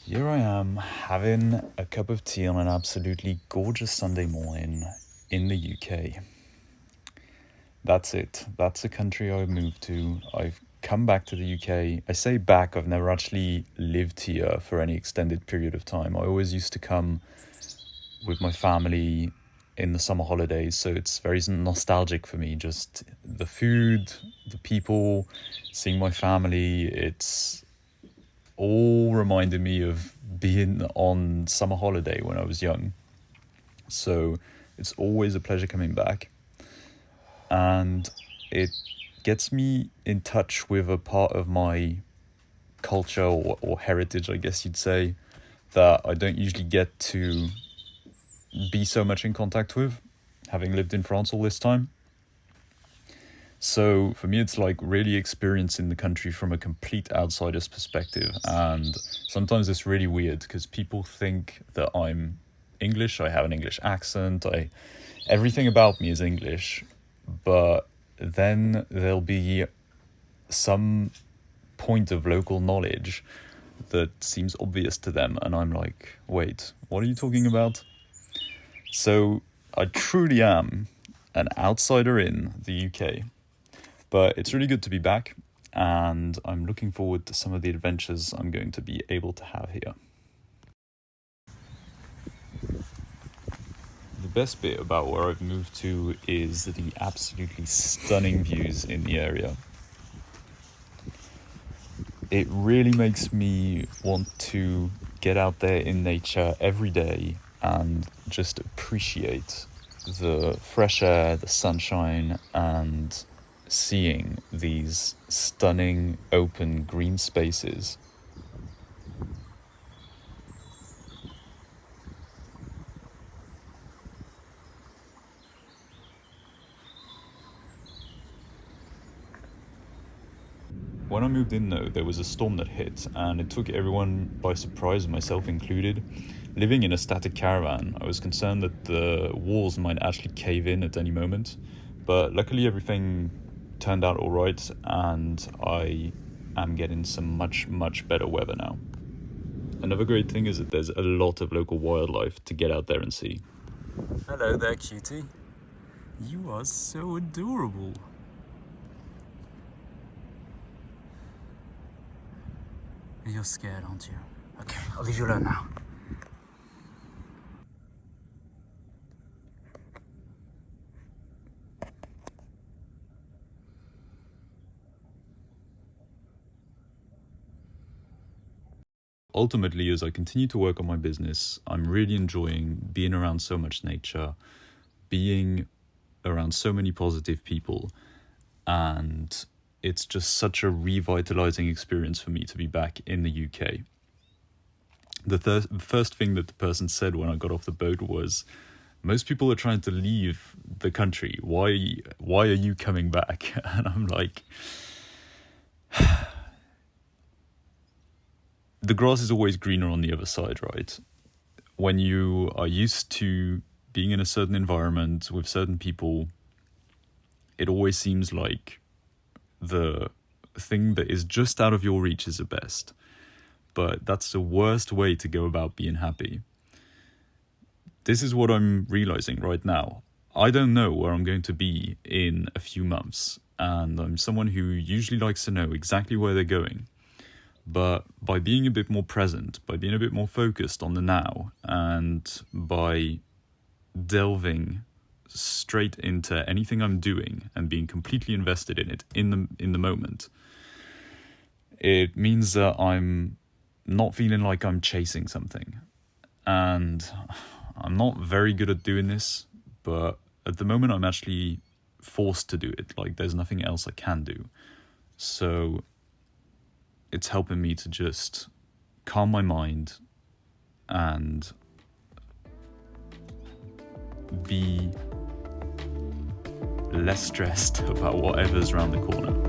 Here I am having a cup of tea on an absolutely gorgeous Sunday morning in the UK. That's it. That's the country I've moved to. I've come back to the UK. I say back, I've never actually lived here for any extended period of time. I always used to come with my family in the summer holidays, so it's very nostalgic for me. Just the food, the people, seeing my family. It's all reminded me of being on summer holiday when I was young. So it's always a pleasure coming back. And it gets me in touch with a part of my culture or heritage, I guess you'd say, that I don't usually get to be so much in contact with, having lived in France all this time. So for me, it's like really experiencing the country from a complete outsider's perspective. And sometimes it's really weird because people think that I'm English. I have an English accent. Everything about me is English. But then there'll be some point of local knowledge that seems obvious to them. And I'm like, wait, what are you talking about? So I truly am an outsider in the UK. But it's really good to be back, and I'm looking forward to some of the adventures I'm going to be able to have here. The best bit about where I've moved to is the absolutely stunning views in the area. It really makes me want to get out there in nature every day and just appreciate the fresh air, the sunshine, and seeing these stunning open green spaces. When I moved in though, there was a storm that hit and it took everyone by surprise, myself included. Living in a static caravan, I was concerned that the walls might actually cave in at any moment, but luckily everything turned out all right, and I am getting some much better weather now. Another great thing is that there's a lot of local wildlife to get out there and see. Hello there, cutie. You are so adorable. You're scared, aren't you? Okay, I'll leave you alone now. Ultimately, as I continue to work on my business, I'm really enjoying being around so much nature, being around so many positive people, and it's just such a revitalizing experience for me to be back in the UK. The first thing that the person said when I got off the boat was, most people are trying to leave the country. Why are you coming back? And I'm like, the grass is always greener on the other side, right? When you are used to being in a certain environment with certain people, it always seems like the thing that is just out of your reach is the best. But that's the worst way to go about being happy. This is what I'm realizing right now. I don't know where I'm going to be in a few months, and I'm someone who usually likes to know exactly where they're going. But by being a bit more present, by being a bit more focused on the now, and by delving straight into anything I'm doing and being completely invested in it in the moment, it means that I'm not feeling like I'm chasing something. And I'm not very good at doing this, but at the moment I'm actually forced to do it. Like there's nothing else I can do. So it's helping me to just calm my mind and be less stressed about whatever's around the corner.